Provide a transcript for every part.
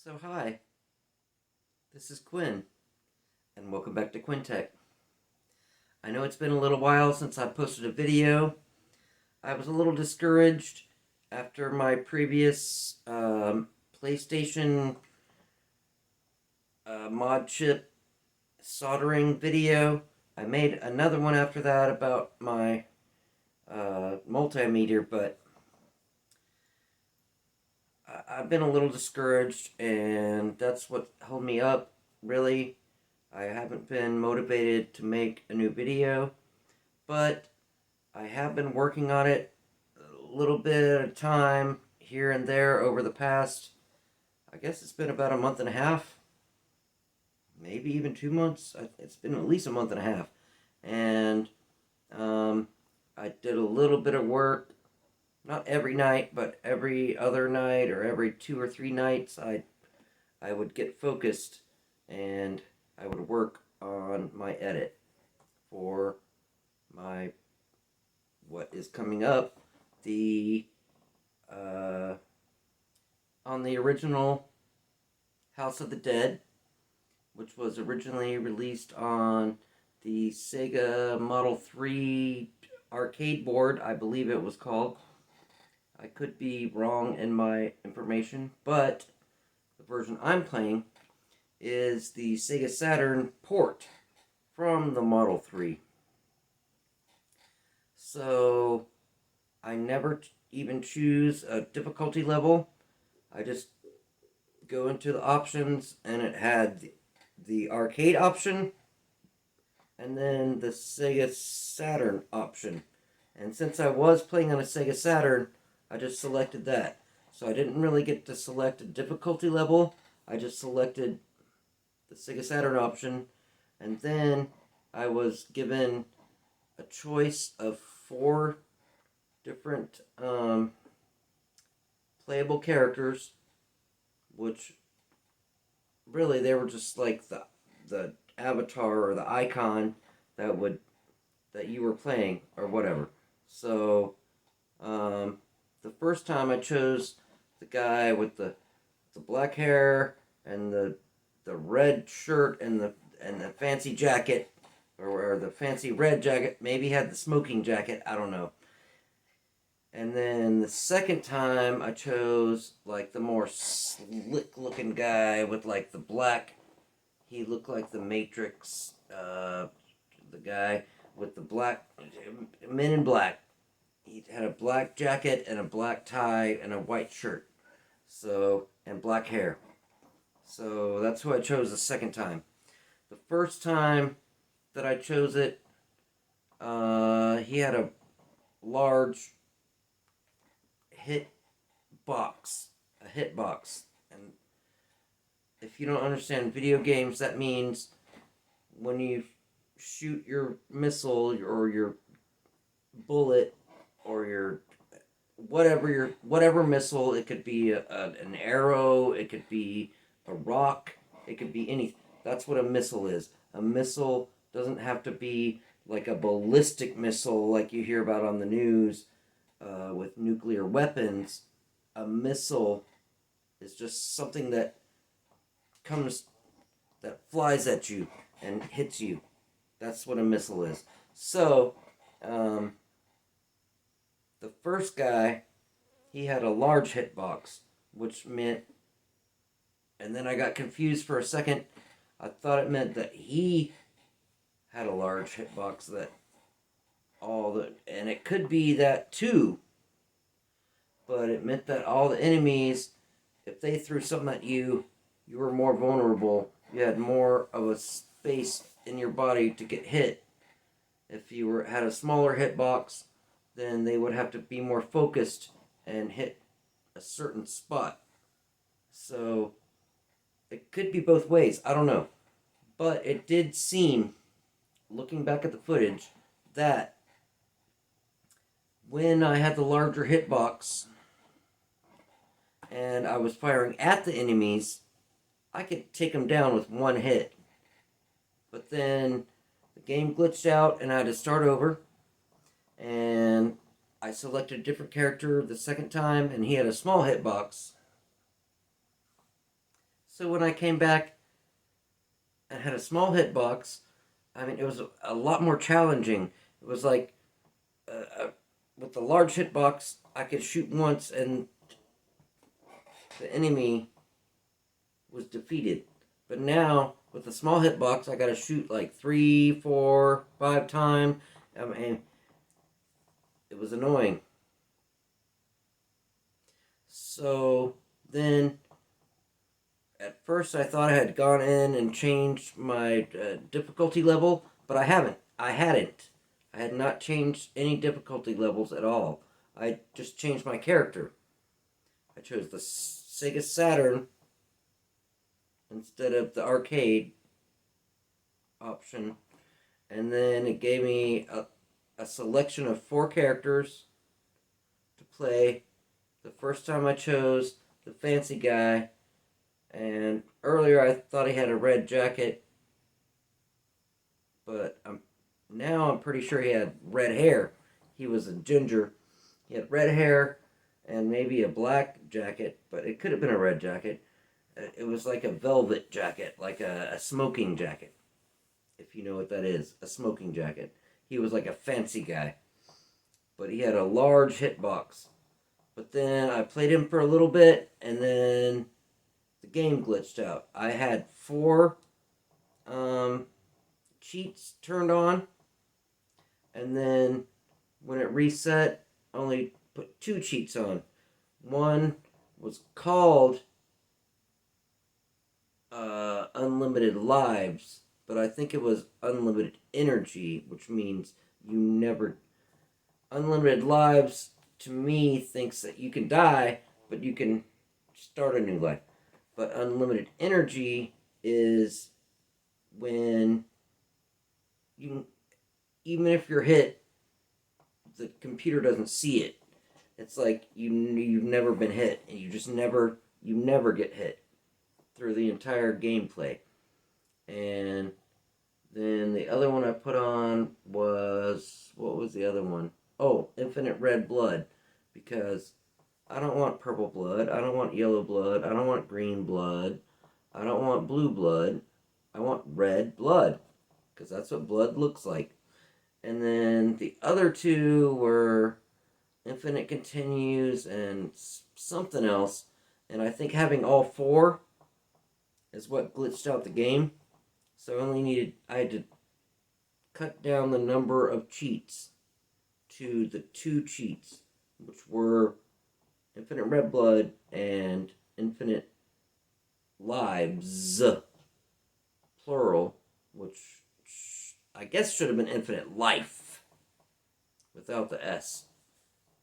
So hi, this is Quinn, and welcome back to QuinTech. I know it's been a little while since I posted a video. I was a little discouraged after my previous PlayStation mod chip soldering video. I made another one after that about my multimeter, but I've been a little discouraged, and that's what held me up, really. I haven't been motivated to make a new video, but I have been working on it a little bit at a time here and there over the past, I guess it's been about a month and a half, maybe even 2 months. It's been at least a month and a half. And I did a little bit of work, not every night, but every other night or every 2 or 3 nights. I would get focused and I would work on my edit for my what is coming up, the on the original House of the Dead, which was originally released on the Sega Model 3 arcade board, I believe it was called. I could be wrong in my information, but the version I'm playing is the Sega Saturn port from the Model 3. So I never even choose a difficulty level. I just go into the options, and it had the arcade option and then the Sega Saturn option. And since I was playing on a Sega Saturn, I just selected that. So I didn't really get to select a difficulty level. I just selected the Sega Saturn option, and then I was given a choice of 4 different playable characters, which really they were just like the avatar or the icon that you were playing or whatever. So the first time I chose the guy with the black hair and the red shirt and the fancy jacket, or the fancy red jacket. Maybe he had the smoking jacket, I don't know. And then the second time I chose like the more slick looking guy with like the black. He looked like the Matrix, the guy with the black, Men in Black. He had a black jacket and a black tie and a white shirt. So, and black hair. So that's who I chose the second time. The first time that I chose it, he had a large a hitbox. And if you don't understand video games, that means when you shoot your missile or your bullet or your whatever missile, it could be an arrow, it could be a rock, it could be anything. That's what a missile is. A missile doesn't have to be like a ballistic missile like you hear about on the news with nuclear weapons. A missile is just something that flies at you and hits you. That's what a missile is. So, the first guy, he had a large hitbox, which meant, and then I got confused for a second. I thought it meant that he had a large hitbox, and it could be that too, but it meant that all the enemies, if they threw something at you, you were more vulnerable. You had more of a space in your body to get hit. If you had a smaller hitbox, then they would have to be more focused and hit a certain spot. So it could be both ways. I don't know. But it did seem, looking back at the footage, that when I had the larger hitbox and I was firing at the enemies, I could take them down with one hit. But then the game glitched out and I had to start over. And I selected a different character the second time, and he had a small hitbox. So when I came back and had a small hitbox, I mean, it was a lot more challenging. It was like, with the large hitbox, I could shoot once and the enemy was defeated. But now, with the small hitbox, I gotta shoot like 3, 4, 5 times. I mean, it was annoying. So then, at first, I thought I had gone in and changed my difficulty level, but I haven't. I hadn't. I had not changed any difficulty levels at all. I just changed my character. I chose the Sega Saturn instead of the arcade option, and then it gave me a selection of 4 characters to play. The first time I chose the fancy guy, and earlier I thought he had a red jacket, but now I'm pretty sure he had red hair. He was a ginger. He had red hair and maybe a black jacket, but it could have been a red jacket. It was like a velvet jacket, like a smoking jacket, if you know what that is, a smoking jacket. He was like a fancy guy, but he had a large hitbox. But then I played him for a little bit, and then the game glitched out. I had 4 cheats turned on, and then when it reset, I only put 2 cheats on. One was called unlimited lives, but I think it was unlimited energy, which means you never... Unlimited lives, to me, thinks that you can die, but you can start a new life. But unlimited energy is when you, even if you're hit, the computer doesn't see it. It's like you've never been hit, and you never get hit through the entire gameplay. And then the other one I put on was, what was the other one? Oh, infinite red blood, because I don't want purple blood, I don't want yellow blood, I don't want green blood, I don't want blue blood, I want red blood, because that's what blood looks like. And then the other 2 were infinite continues and something else, and I think having all 4 is what glitched out the game. So I had to cut down the number of cheats to the 2 cheats, which were infinite red blood and infinite lives, plural, which I guess should have been infinite life without the S,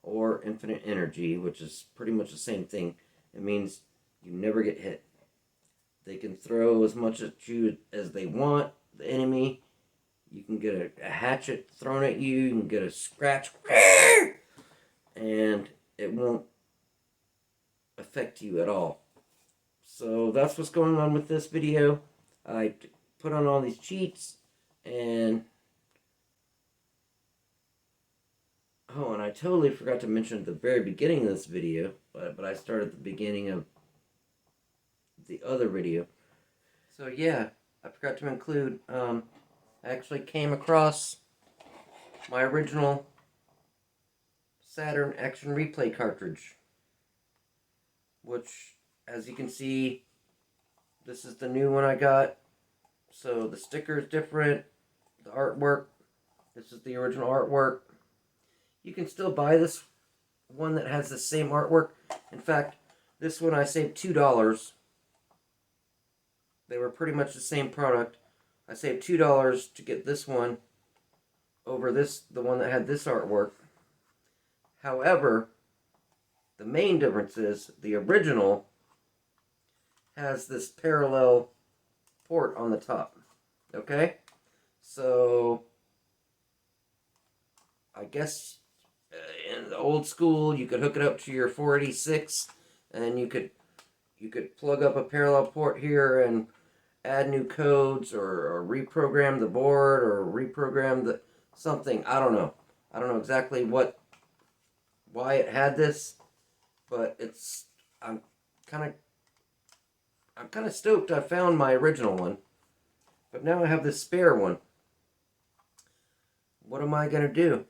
or infinite energy, which is pretty much the same thing. It means you never get hit. They can throw as much at you as they want, the enemy. You can get a hatchet thrown at you, you can get a scratch, and it won't affect you at all. So that's what's going on with this video. I put on all these cheats, and oh, and I totally forgot to mention at the very beginning of this video, but I started at the beginning of the other video. So yeah, I forgot to include, I actually came across my original Saturn Action Replay cartridge, which, as you can see, this is the new one I got. So the sticker is different, the artwork, this is the original artwork. You can still buy this one that has the same artwork. In fact, this one I saved $2. They were pretty much the same product. I saved $2 to get this one over the one that had this artwork. However, the main difference is the original has this parallel port on the top. Okay? So, I guess in the old school, you could hook it up to your 486, and you could plug up a parallel port here and add new codes, or reprogram the board, or reprogram the something. I don't know. I don't know exactly why it had this, but I'm kind of I'm kind of stoked I found my original one, but now I have this spare one. What am I gonna do?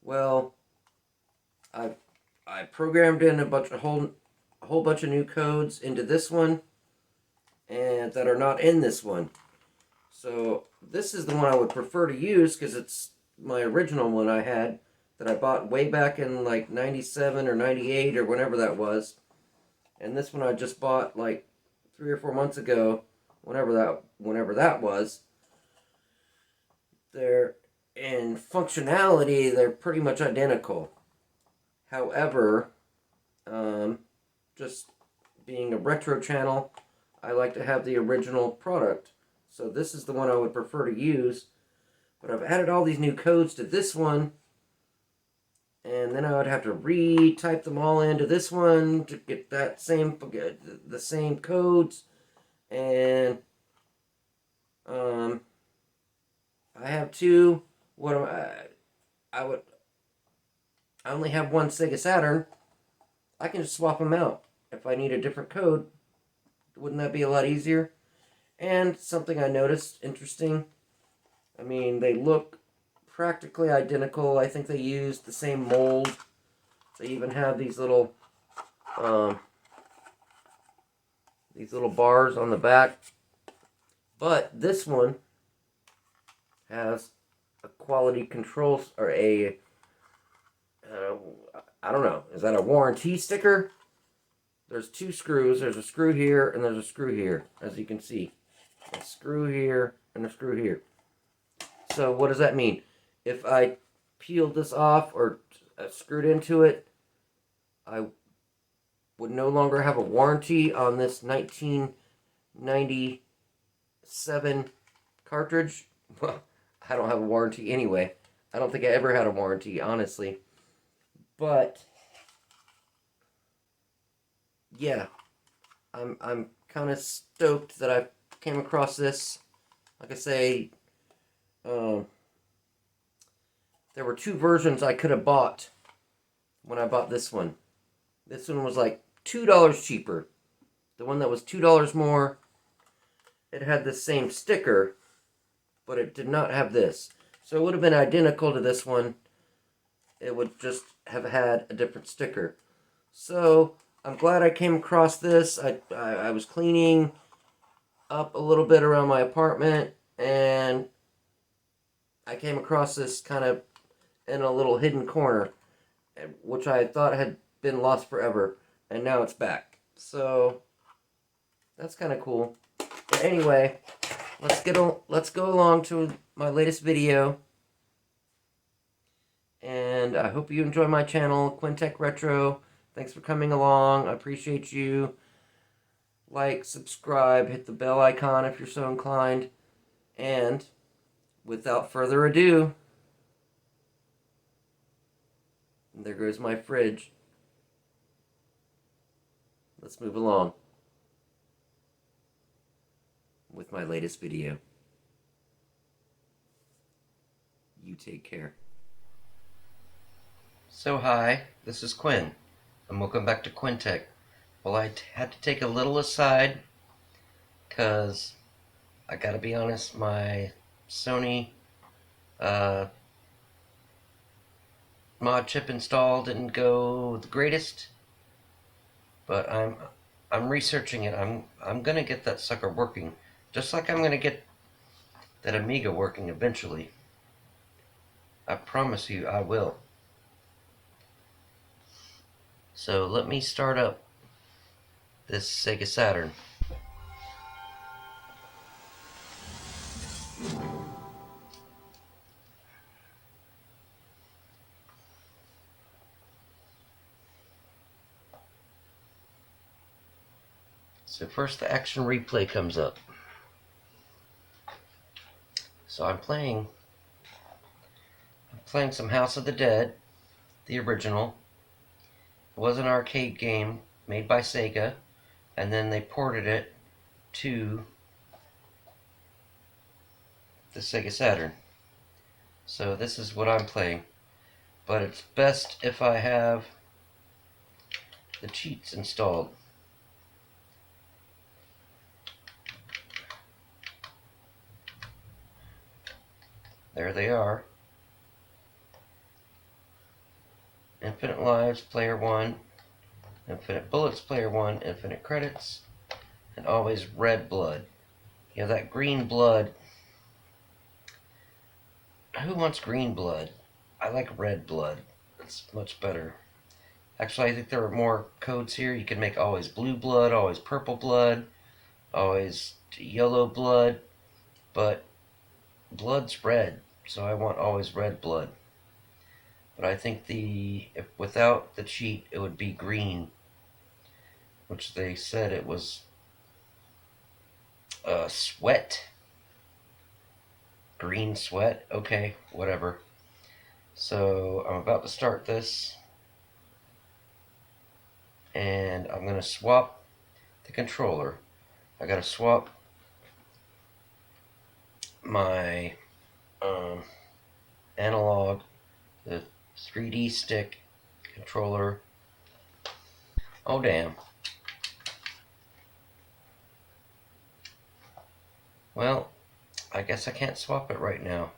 Well, I programmed in a whole bunch of new codes into this one, and that are not in this one. So this is the one I would prefer to use because it's my original one I had that I bought way back in like 97 or 98 or whenever that was. And this one I just bought like 3 or 4 months ago, whenever that was. They're in functionality, they're pretty much identical. However, just being a retro channel, I like to have the original product. So this is the one I would prefer to use. But I've added all these new codes to this one, and then I would have to retype them all into this one to get the same codes. And I have two. I only have one Sega Saturn. I can just swap them out if I need a different code. Wouldn't that be a lot easier? And something I noticed interesting. I mean, they look practically identical. I think they used the same mold. They even have these little bars on the back. But this one has a quality control, or I don't know, is that a warranty sticker? There's two screws. There's a screw here and there's a screw here, as you can see. A screw here and a screw here. So what does that mean? If I peeled this off or screwed into it, I would no longer have a warranty on this 1997 cartridge. Well, I don't have a warranty anyway. I don't think I ever had a warranty, honestly. But yeah, I'm kind of stoked that I came across this. Like I say, there were two versions I could have bought when I bought this one. This one was like $2 cheaper. The one that was $2 more, it had the same sticker, but it did not have this. So it would have been identical to this one. It would just have had a different sticker. So I'm glad I came across this. I was cleaning up a little bit around my apartment, and I came across this kind of in a little hidden corner, which I thought had been lost forever, and now it's back. So that's kind of cool. But anyway, let's go along to my latest video. And I hope you enjoy my channel, Quintech Retro. Thanks for coming along. I appreciate you. Like, subscribe, hit the bell icon if you're so inclined. And without further ado, there goes my fridge. Let's move along with my latest video. You take care. So hi, this is Quinn, and welcome back to Quintech. Well, I had to take a little aside, because I gotta be honest, my Sony mod chip install didn't go the greatest, but I'm researching it. I'm gonna get that sucker working, just like I'm gonna get that Amiga working eventually. I promise you I will. So let me start up this Sega Saturn. So first the action replay comes up. So I'm playing some House of the Dead, the original. It was an arcade game made by Sega, and then they ported it to the Sega Saturn. So this is what I'm playing. But it's best if I have the cheats installed. There they are. Infinite lives, player 1. Infinite bullets, player 1. Infinite credits. And always red blood. You know, that green blood. Who wants green blood? I like red blood. It's much better. Actually, I think there are more codes here. You can make always blue blood, always purple blood, always yellow blood, but blood's red, so I want always red blood. But I think if without the cheat, it would be green, which they said it was sweat. Green sweat? Okay, whatever. So I'm about to start this, and I'm going to swap the controller. I got to swap my analog, the 3D stick controller. Oh damn. Well, I guess I can't swap it right now.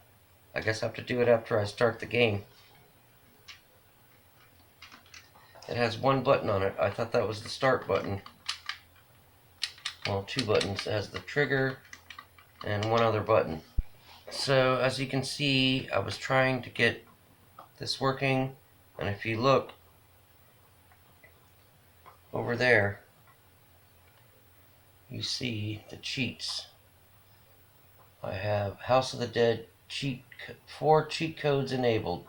I guess I have to do it after I start the game. It has one button on it. I thought that was the start button. Well, two buttons. It has the trigger and one other button. So, as you can see, I was trying to get this working, and if you look over there, you see the cheats. I have House of the Dead 4 cheat codes enabled.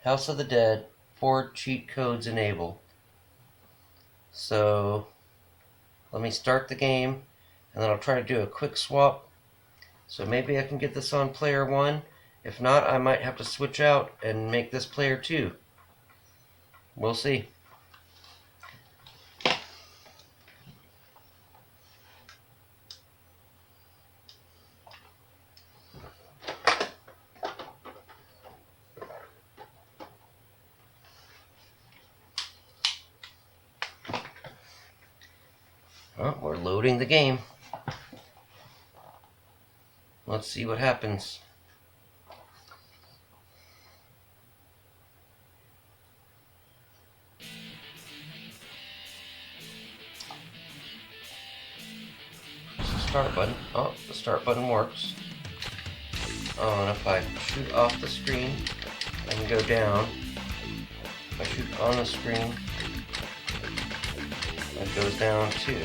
House of the Dead 4 cheat codes enabled. So let me start the game, and then I'll try to do a quick swap. So maybe I can get this on player 1. If not, I might have to switch out and make this player 2. We'll see. Oh, we're loading the game. Let's see what happens. Press the start button. Oh, the start button works. Oh, and if I shoot off the screen and go down, if I shoot on the screen, it goes down too.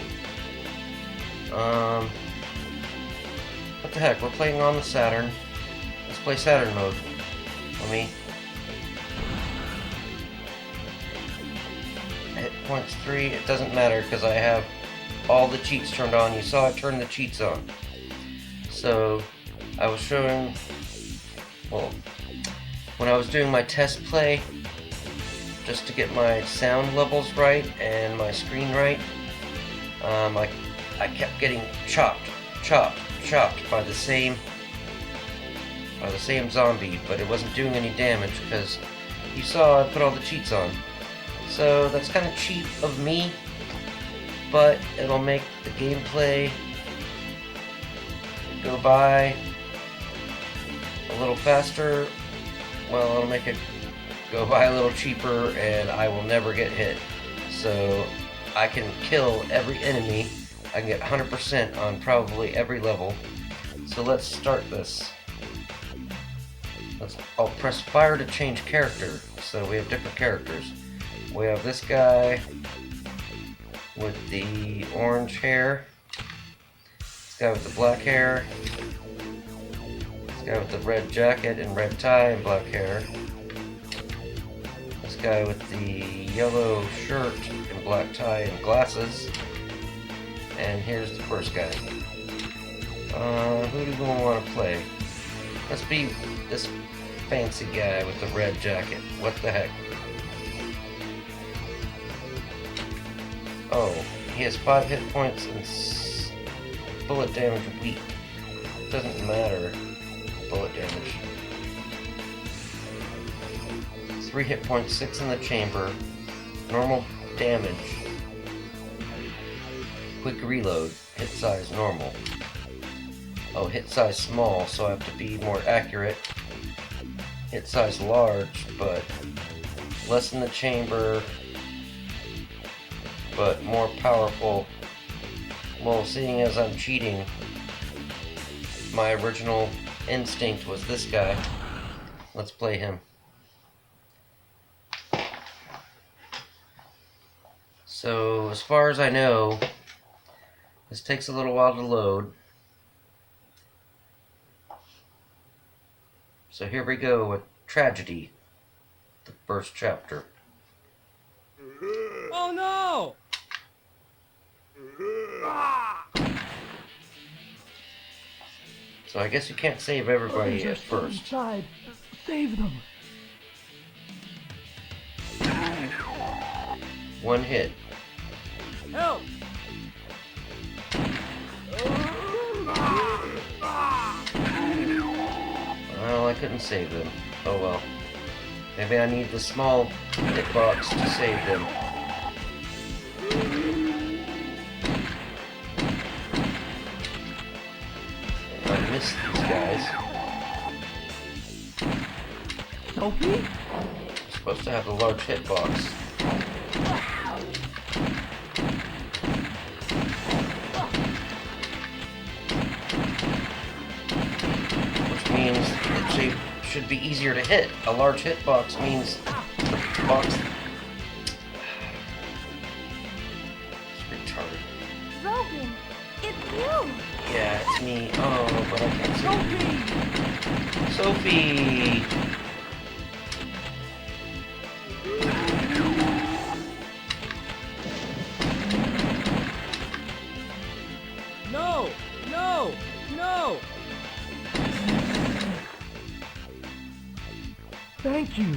What the heck, we're playing on the Saturn. Let's play Saturn mode. Let me hit points 3. It doesn't matter because I have all the cheats turned on. You saw I turned the cheats on. So I was showing, well, when I was doing my test play, just to get my sound levels right and my screen right, I kept getting chopped by the same zombie, but it wasn't doing any damage because you saw I put all the cheats on. So that's kind of cheap of me, but it'll make the gameplay go by a little faster. Well, it'll make it go by a little cheaper, and I will never get hit. So I can kill every enemy. I can get 100% on probably every level. So let's start this. I'll press fire to change character. So we have different characters. We have this guy with the orange hair. This guy with the black hair. This guy with the red jacket and red tie and black hair. This guy with the yellow shirt and black tie and glasses. And here's the first guy. Who do we want to play? Let's be this fancy guy with the red jacket. What the heck? Oh, he has 5 hit points and bullet damage weak. Doesn't matter. Bullet damage. 3 hit points, 6 in the chamber. Normal damage. Quick reload. Hit size normal. Oh, hit size small, so I have to be more accurate. Hit size large, but less in the chamber, but more powerful. Well, seeing as I'm cheating, my original instinct was this guy. Let's play him. So, as far as I know, this takes a little while to load. So here we go with Tragedy, the first chapter. Oh no! So I guess you can't save everybody at first. Inside. Save them. One hit. Help! Well, I couldn't save them. Oh well. Maybe I need the small hitbox to save them. I missed these guys. Sophie? I'm supposed to have a large hitbox. Which means it should be easier to hit. A large hitbox means the box... It's retarded. Rogan, it's you! Yeah, it's me. Oh, but I can't see. Sophie! No! No! No! Thank you.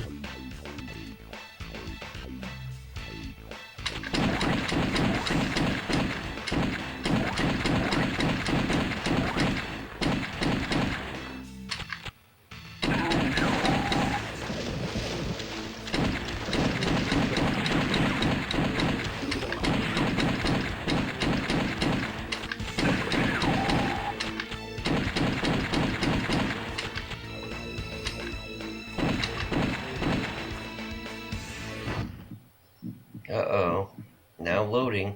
Uh-oh. Now loading.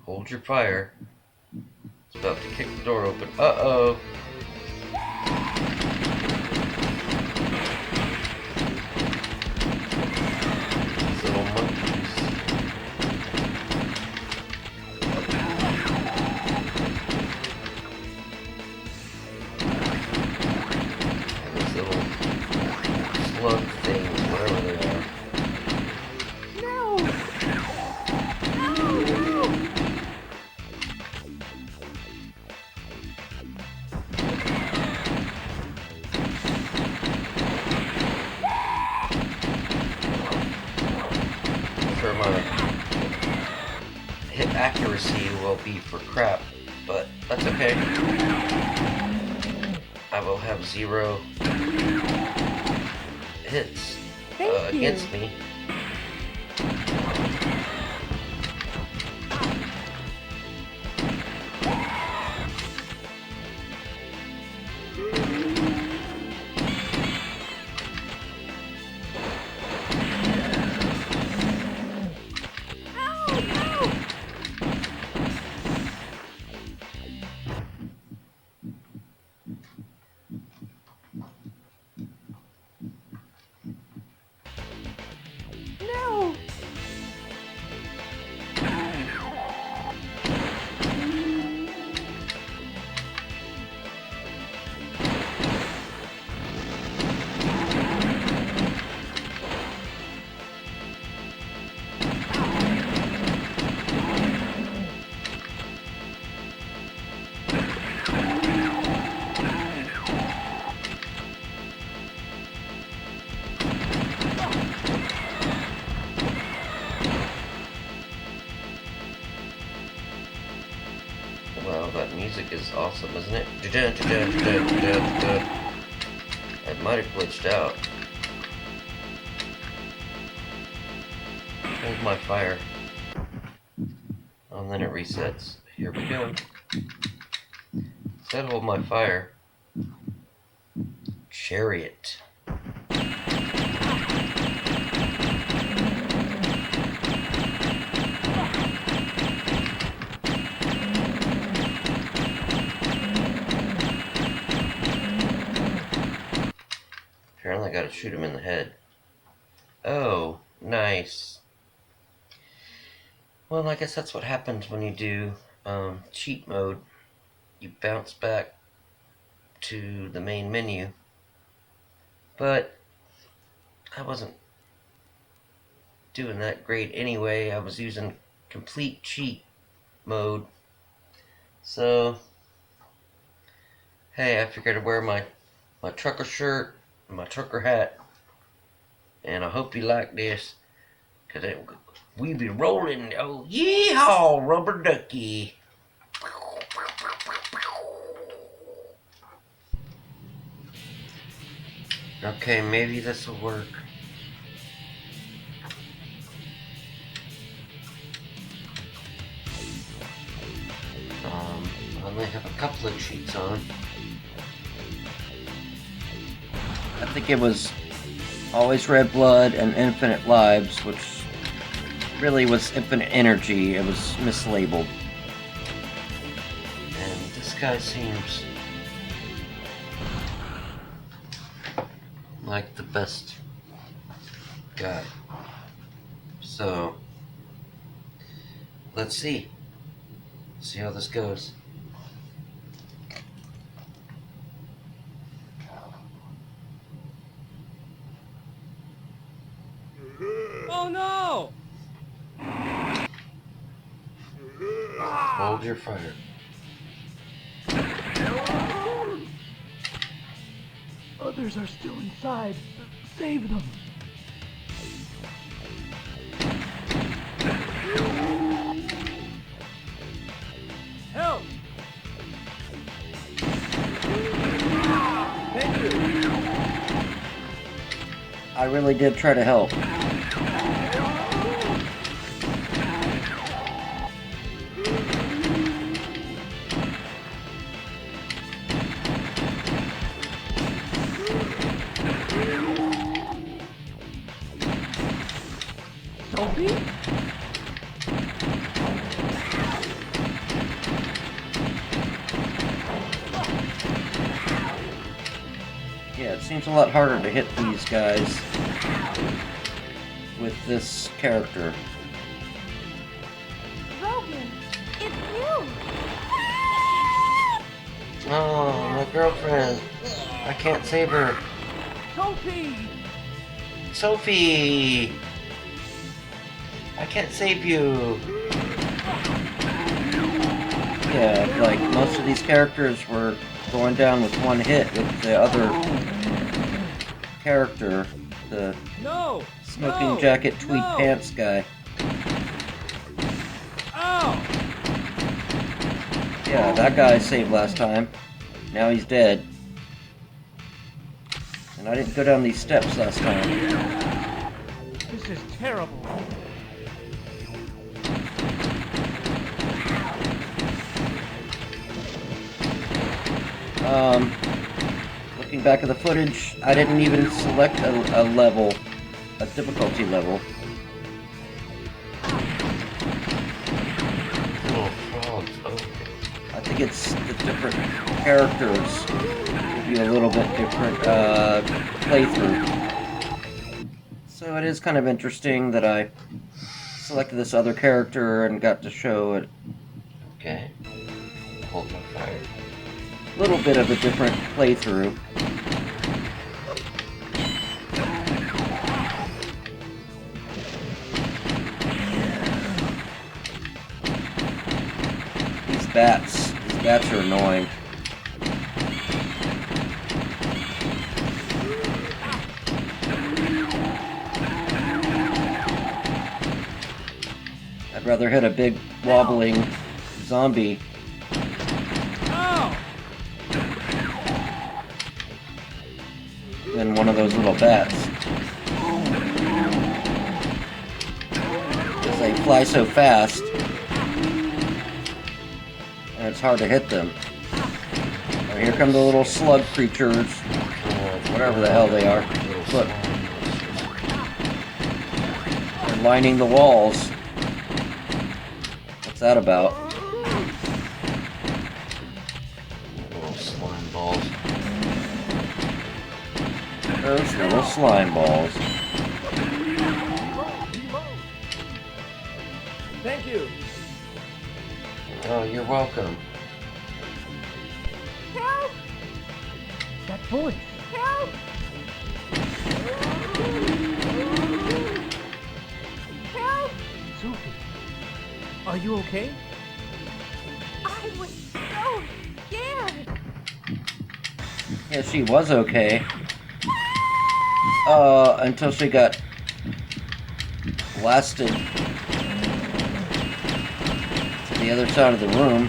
Hold your fire. It's about to kick the door open. Uh-oh. These little monkeys. And these little slug things, whatever they are. Sure, my hit accuracy will be for crap, but that's okay. I will have 0 hits against me. No! Wow, that music is awesome, isn't it? It might have glitched out. Hold my fire. And then it resets. Here we go. That hold my fire. Chariot. Apparently I gotta shoot him in the head. Oh, nice. Well, I guess that's what happens when you do cheat mode. You bounce back to the main menu. But I wasn't doing that great anyway. I was using complete cheat mode. So, hey, I figured I'd wear my trucker shirt and my trucker hat. And I hope you like this. Because we be rolling. Oh, yeehaw, rubber ducky. Okay, maybe this will work. I only have a couple of cheats on. I think it was always red blood and infinite lives, which really was infinite energy. It was mislabeled. And this guy seems like the best guy. So, let's see. See how this goes. Oh no! Hold your fire. Others are still inside. Save them. Help! Thank you. I really did try to help. Sophie? Yeah, it seems a lot harder to hit these guys with this character. Logan, it's you! Oh, my girlfriend. I can't save her. Sophie! Sophie! I can't save you. Yeah, like most of these characters were going down with one hit with the other character, the No! smoking No! jacket tweed No! pants guy. Ow! Yeah, that guy saved last time. Now he's dead. And I didn't go down these steps last time. This is terrible. Looking back at the footage, I didn't even select a level, a difficulty level. Little frogs, okay. I think it's the different characters give you a little bit different playthrough. So it is kind of interesting that I selected this other character and got to show it. Okay. Hold my fire. A little bit of a different playthrough. These bats are annoying. I'd rather hit a big wobbling zombie than one of those little bats. Because they fly so fast, and it's hard to hit them. Here come the little slug creatures. Whatever the hell they are. Look. They're lining the walls. What's that about? Little slime balls. Those little slime balls. Thank you. Oh, you're welcome. Help! That voice. Help! Help! Sophie, are you okay? I was so scared. Yeah, she was okay. Until she got blasted to the other side of the room.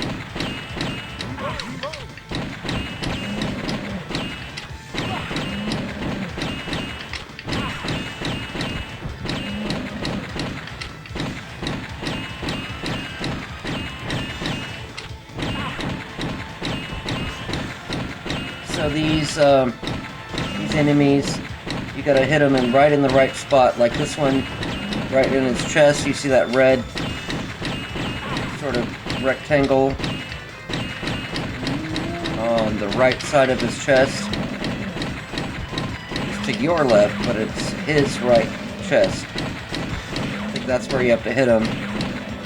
So these enemies, you gotta hit them right in the right spot, like this one, right in his chest. You see that red sort of rectangle on the right side of his chest. It's to your left, but it's his right chest. I think that's where you have to hit him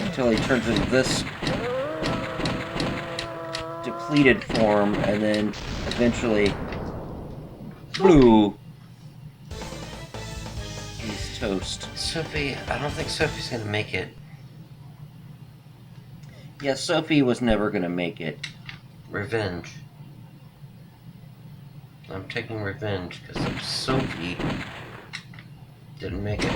until he turns into this depleted form, and then eventually, blue. He's toast. Sophie, I don't think Sophie's gonna make it. Yeah, Sophie was never gonna make it. Revenge. I'm taking revenge because Sophie didn't make it.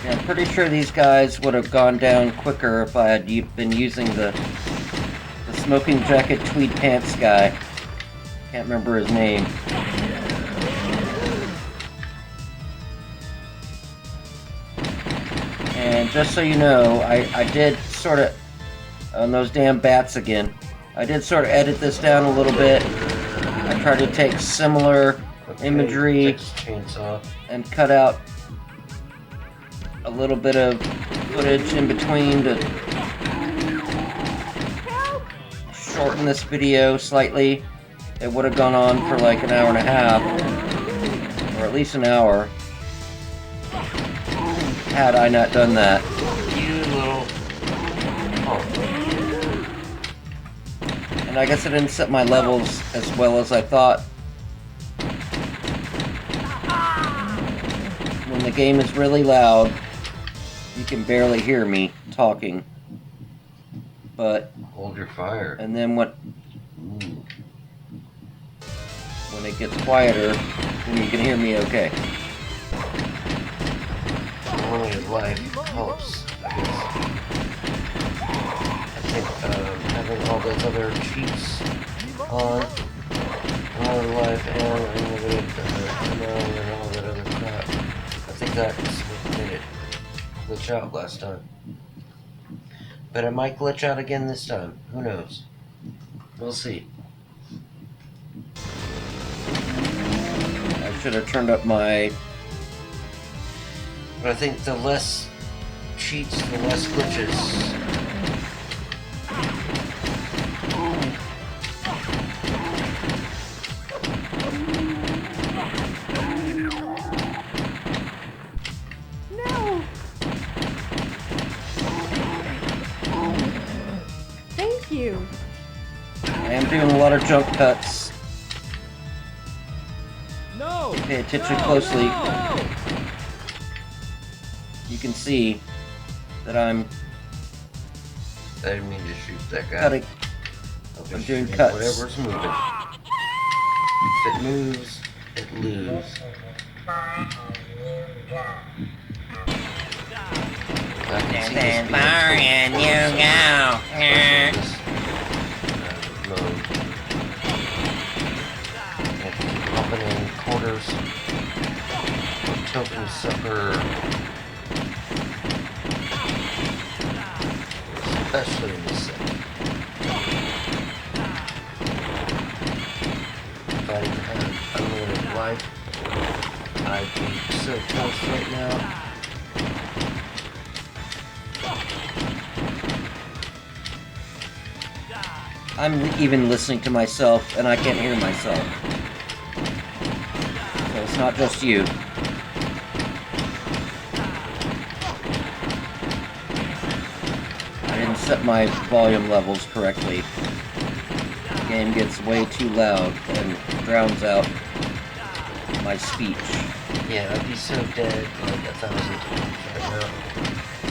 Yeah, I'm pretty sure these guys would have gone down quicker if I had been using the smoking jacket tweed pants guy. Can't remember his name. And just so you know, I did sort of, on those damn bats again, I did sort of edit this down a little bit. I tried to take similar imagery Chainsaw. and cut out a little bit of footage in between to shorten this video slightly. It would have gone on for like an hour and a half, or at least an hour, had I not done that. You little. Oh. And I guess I didn't set my levels as well as I thought. When the game is really loud, you can barely hear me talking. But, Hold your fire. and then when it gets quieter, then you can hear me okay. Unlimited life helps, I guess. I think having all those other cheats on unlimited life and unlimited ammo and all that other crap, I think that's what made it glitch out last time. But it might glitch out again this time. Who knows? We'll see. I should have turned up my... But I think the less cheats, the less glitches. No! Thank you. I am doing a lot of jump cuts. No! Pay attention No, closely. no! You can see that I'm I didn't mean to shoot that guy. cutting. I'll I'm just doing shoot cuts. Whatever's moving. If it moves, it lose. I can see this being and you this, mode. You have to keep pumping in quarters or token sucker. Especially in the set. If I didn't have unlimited life, I'd be so toast right now. I'm even listening to myself, and I can't hear myself. So it's not just you. I didn't set my volume levels correctly. The game gets way too loud and drowns out my speech. Yeah, I'd be so dead like 1,000 times right now.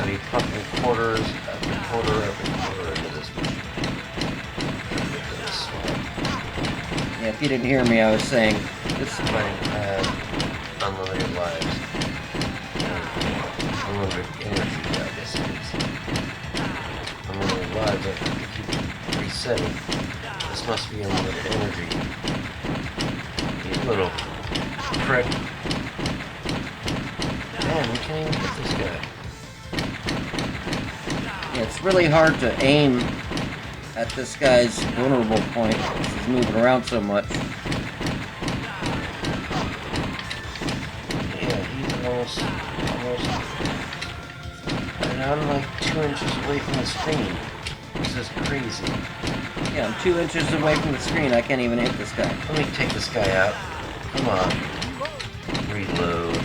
I'd be pumping quarters after quarter after quarter into this machine. Yeah, if you didn't hear me, I was saying This might have unlimited lives. Unlimited energy, I guess it is. Unlimited lives, I have to keep resetting. This must be unlimited energy. You little prick. Man, we can't even get this guy. yeah, it's really hard to aim at this guy's vulnerable point. He's moving around so much. Yeah, he's almost, and I'm like 2 inches away from the screen. This is crazy. Yeah, I'm 2 inches away from the screen. I can't even hit this guy. Let me take this guy out. Come on. Reload.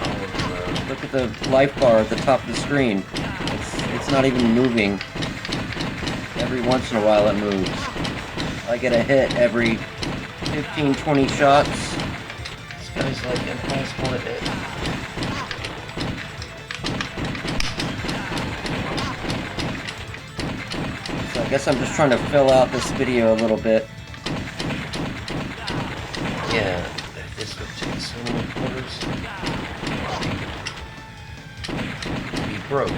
I'll reload. Look at the life bar at the top of the screen. It's not even moving. Every once in a while it moves. I get a hit every 15, 20 shots. This guy's like impossible to hit. So I guess I'm just trying to fill out this video a little bit. Yeah, this would take so many quarters. Be broke.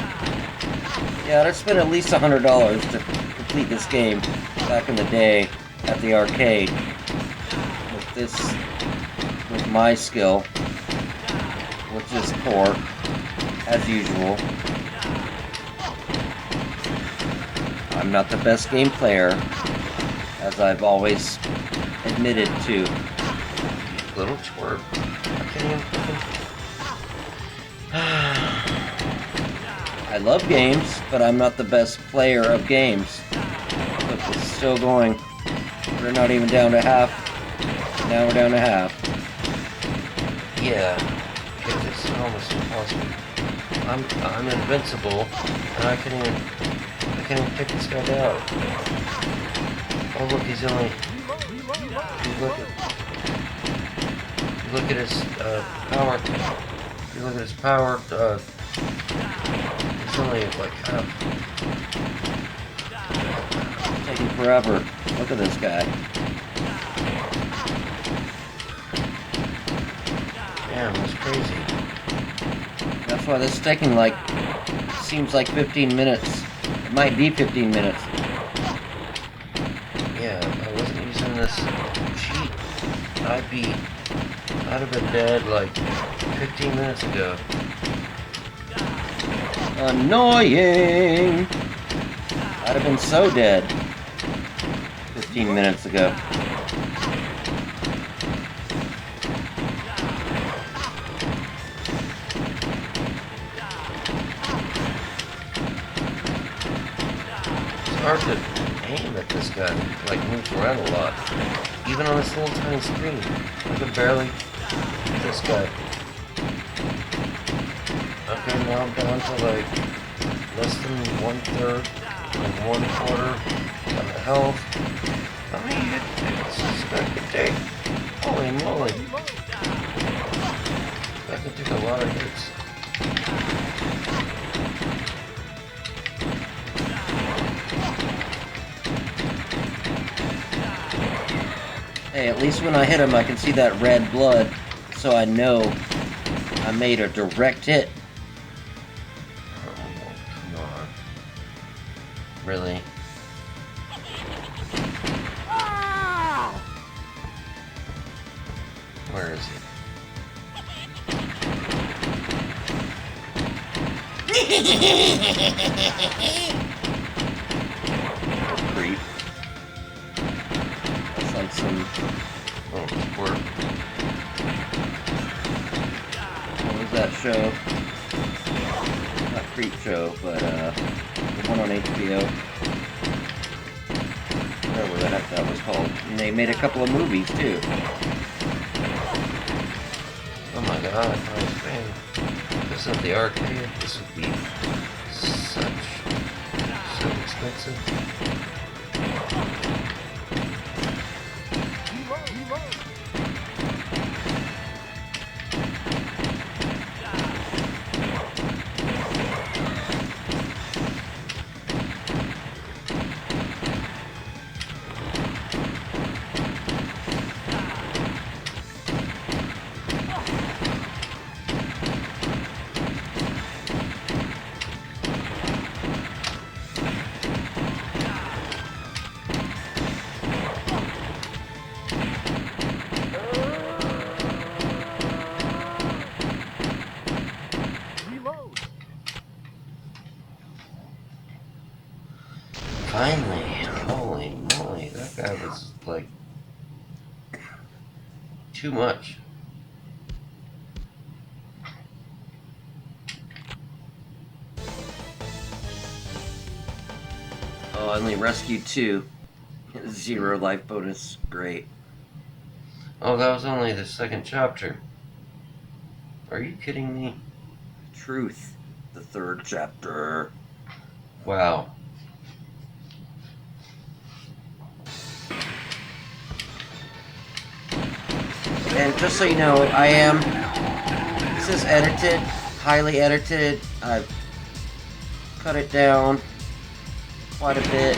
Yeah, I'd spent at least $100 to complete this game back in the day at the arcade. With my skill, which is poor, as usual. I'm not the best game player, as I've always admitted to. Little twerp. I can't even fucking... I love games, but I'm not the best player of games. Look, it's still going. We're not even down to half. Now we're down to half. Yeah, because it's almost impossible. I'm invincible, and I can't even pick this guy down. Oh look, he's only. You look at his power. You look at his power. It's only like half. It's taking forever. Look at this guy. Damn, that's crazy. That's why this is taking like, seems like 15 minutes. It might be 15 minutes. Yeah, if I wasn't using this cheat, I'd have been dead like 15 minutes ago. Annoying! I'd have been so dead 15 minutes ago. It's hard to aim at this guy. He, like, moves around a lot. Even on this little tiny screen. I can barely hit this guy. Okay, now I'm down to like less than 1/3 and 1/4 of the health. How many hits this guy can take? Holy moly. I can take a lot of hits. Hey, at least when I hit him, I can see that red blood, so I know I made a direct hit. Oh, come on. Really? Where is he? Creep. That's like some... Oh, squirt. What was that show? Not Creep Show, but the one on HBO. Whatever the heck that was called. And they made a couple of movies too. Oh my god, I was saying. This is the arcade. This would be so expensive. Finally, holy moly, that guy was like too much. Oh, I only rescued 2. 0 life bonus. Great. Oh, that was only the second chapter. Are you kidding me? Truth. The 3rd chapter. Wow. And just so you know, this is edited, highly edited. I've cut it down quite a bit.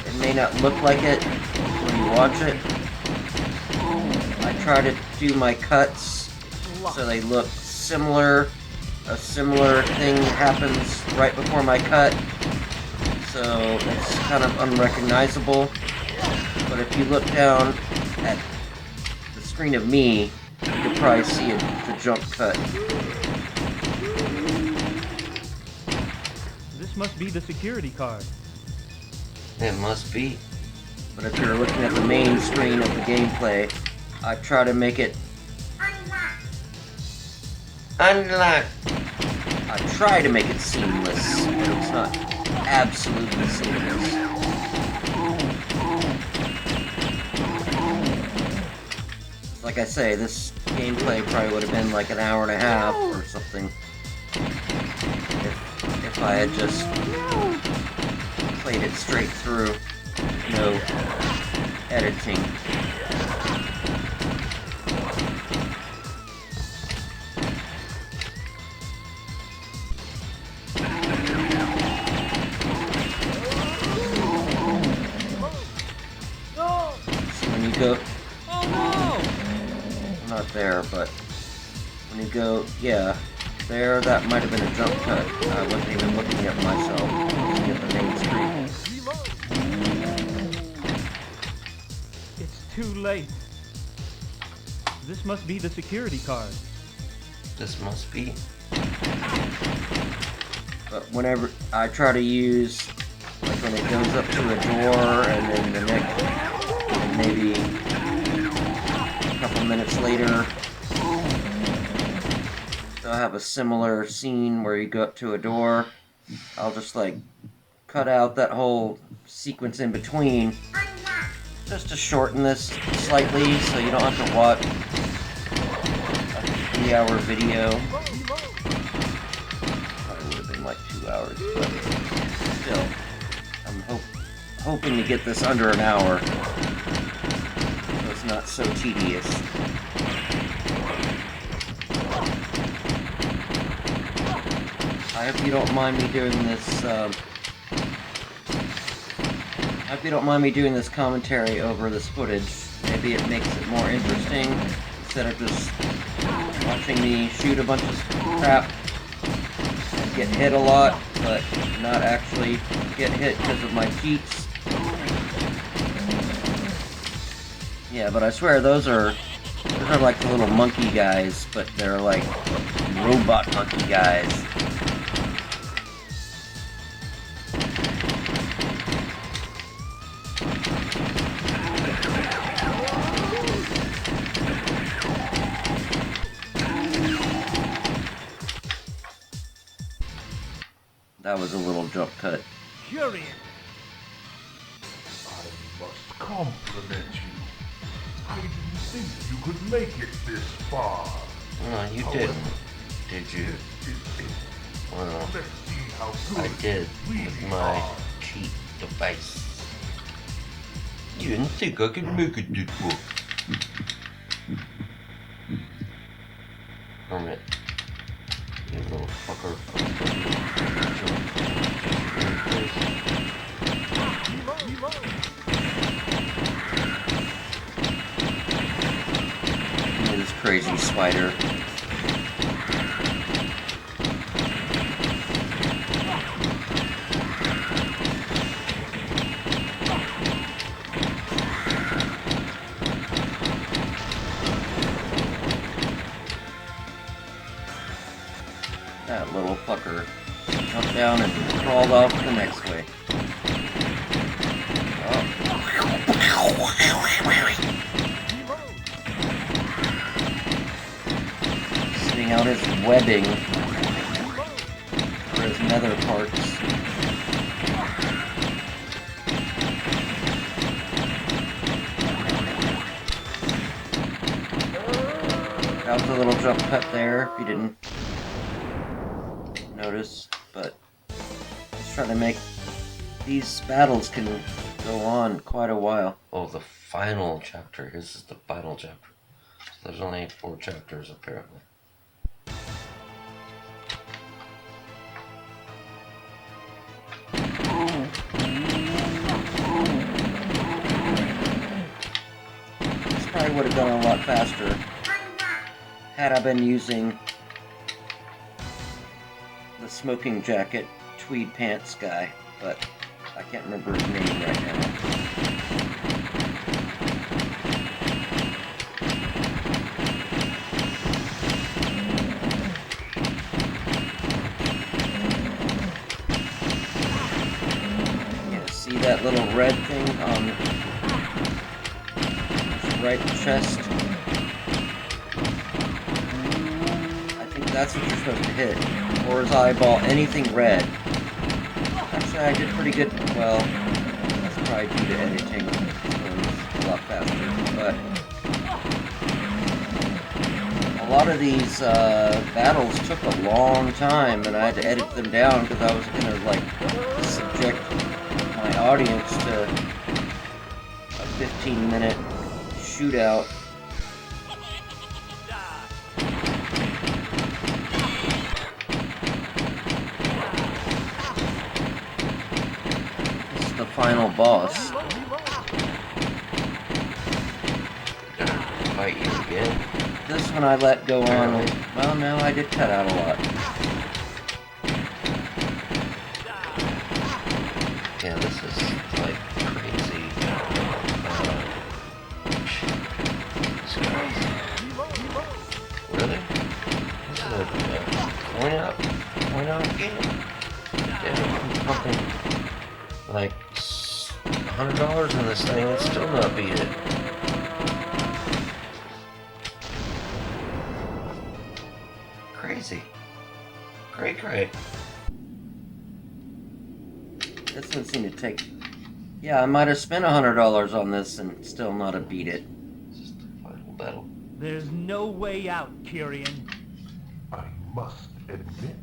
It may not look like it when you watch it. I try to do my cuts so they look similar. A similar thing happens right before my cut, so it's kind of unrecognizable. But if you look down at the screen of me, you can probably see the jump cut. This must be the security card. It must be. But if you're looking at the main screen of the gameplay, I try to make it... Unlock! I try to make it seamless, but it's not absolutely seamless. Like I say, this gameplay probably would have been like an hour and a half or something. If I had just played it straight through. No editing. So when you go... Oh no! Not there, but when you go, yeah, there, that might have been a jump cut. I wasn't even looking at myself. I was looking at the main screen. It's too late. This must be the security card. This must be. But whenever I try to use, like when it goes up to a door, and then the next, and maybe a couple minutes later, they'll have a similar scene where you go up to a door. I'll just like cut out that whole sequence in between, just to shorten this slightly, so you don't have to watch a 3-hour video. Probably would have been like 2 hours, but still, I'm hoping to get this under an hour, so it's not so tedious. I hope you don't mind me doing this. I hope you don't mind me doing this commentary over this footage. Maybe it makes it more interesting instead of just watching me shoot a bunch of crap and get hit a lot, but not actually get hit because of my cheats. Yeah, but I swear those are like the little monkey guys, but they're like robot monkey guys. That was a little jump cut. Curious. I must compliment you. I didn't think you could make it this far. No, you didn't. Did you? This is it. Well, Let's see how good I did we with my are. cheat device. You didn't think I could make it this far. Hermit. You little fucker. Look at this crazy spider. That little fucker jumped down and crawled off the next way. Oh. Sitting out his webbing for his nether parts. That was a little jump cut there, if you didn't notice, but just trying to make these battles can go on quite a while. Oh, the final chapter. This is the final chapter. So there's only 4 chapters, apparently. This probably would have gone a lot faster had I been using the smoking jacket tweed pants guy, but I can't remember his name right now. Yeah, see that little red thing on his right chest? I think that's what you're supposed to hit. Or his eyeball, anything red. Actually, I did pretty good. Well, that's probably due to editing. So it's a lot faster. But a lot of these battles took a long time, and I had to edit them down because I was gonna like subject my audience to a 15-minute shootout. The final boss. Fight you again. This one I let go on. Well, no, I did cut out a lot. Yeah, this is like crazy. Really? This is a point out game? Yeah, I'm pumping like $100 on this thing and still not beat it. Crazy. Cray. This one seemed to take. Yeah, I might have spent $100 on this and still not have beat it. It's just the final battle. There's no way out, Kyrian. I must admit,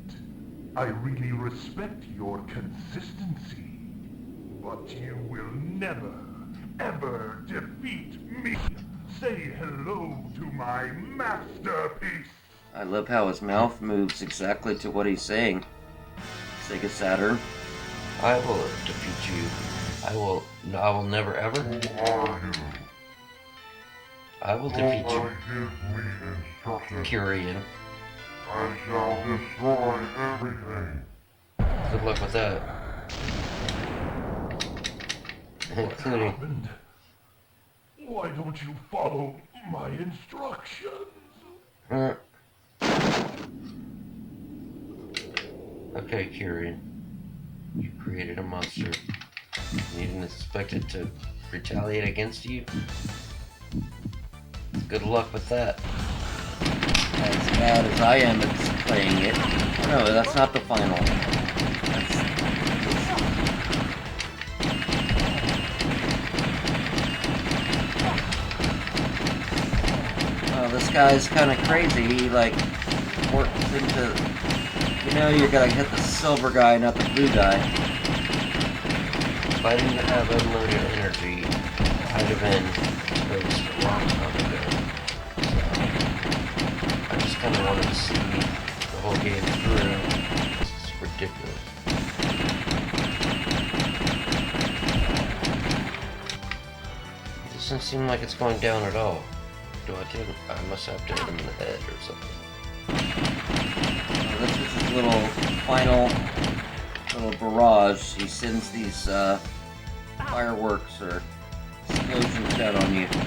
I really respect your consistency. But you will never, ever defeat me. Say hello to my masterpiece. I love how his mouth moves exactly to what he's saying. Sega Saturn. I will defeat you. I will never ever. I will defeat you, Kyrian. I shall destroy everything. Good luck with that. What Including. happened? Why don't you follow my instructions? Okay, Kyrian. You created a monster. You didn't expect it to retaliate against you? Good luck with that. As bad as I am at playing it. No, that's not the final. That's Well, this guy's kind of crazy. He, like, works into... You know you're gonna hit the silver guy, not the blue guy. If I didn't have unlimited energy, I'd have been toast a long time ago. So, I just kind of wanted to see the whole game through. This is ridiculous. It doesn't seem like it's going down at all. I must have to hit him in the head or something. This is his little final little barrage. He sends these fireworks or explosions out on you to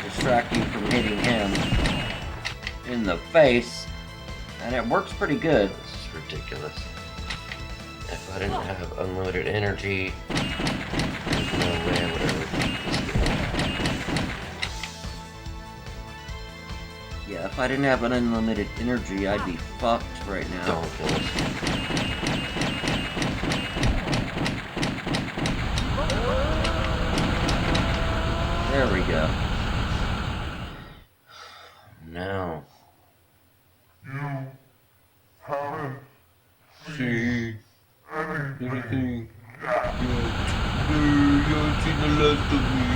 distract you from hitting him in the face, and it works pretty good. This is ridiculous. If I didn't have unlimited energy, there's no way I would ever beat this game. Yeah, if I didn't have an unlimited energy, I'd be fucked right now. Don't kill us. There we go. No. You haven't See anything. you haven't seen the last of me.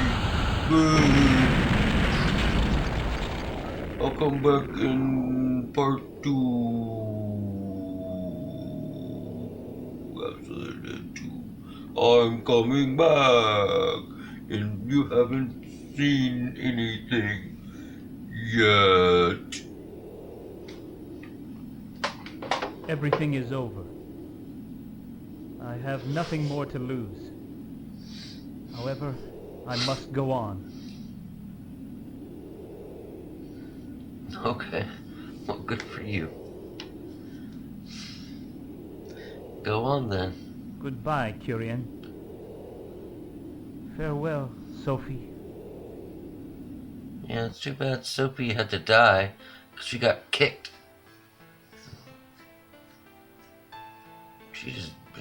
I'll come back in part 2. Episode 2. I'm coming back, and you haven't seen anything yet. Everything is over. I have nothing more to lose. However, I must go on. Okay, well, good for you. Go on then. Goodbye, Curian. Farewell, Sophie. Yeah, it's too bad Sophie had to die because she got kicked.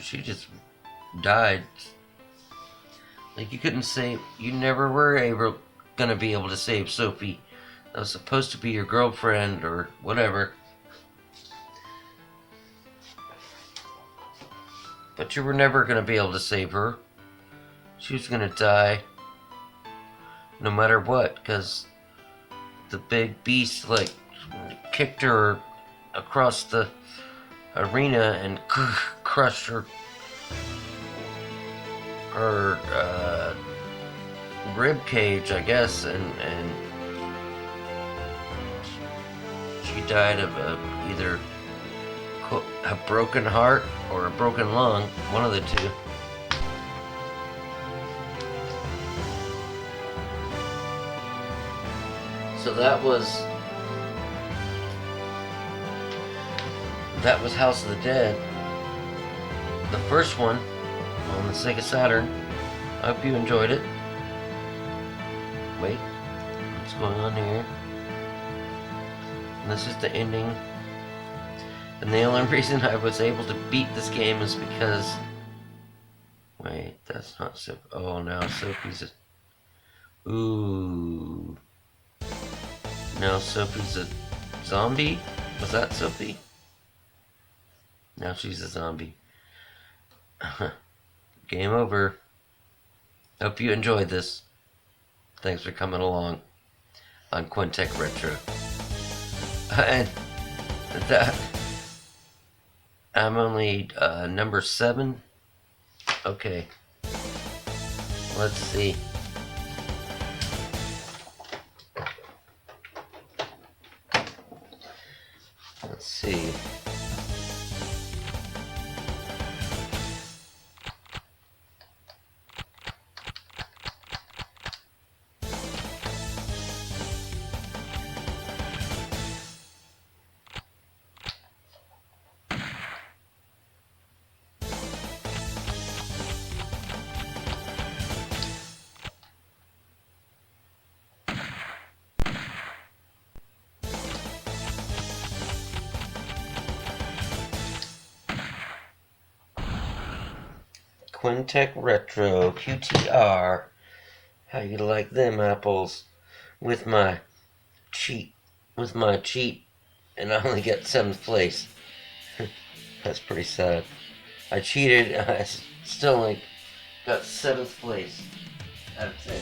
She just died. Like, you couldn't save. You never were gonna be able to save Sophie. That was supposed to be your girlfriend or whatever. But you were never gonna be able to save her. She was gonna die no matter what, because the big beast, like, kicked her across the arena and crushed her rib cage, I guess, and she died of either a broken heart or a broken lung, one of the two. So that was House of the Dead, the first one on the Sega Saturn. I hope you enjoyed it. Wait, what's going on here? And this is the ending. And the only reason I was able to beat this game is because... Wait, that's not Sophie. Oh, now Sophie's a... Ooh. Now Sophie's a zombie? Was that Sophie? Now she's a zombie. Game over. Hope you enjoyed this. Thanks for coming along on Quintech Retro. And that... I'm only number 7. Okay. Let's see. Let's see. Quintech Retro, QTR. How you like them apples? With my cheat with my cheat, and I only get 7th place. That's pretty sad. I cheated, and I still only got 7th place out of 10.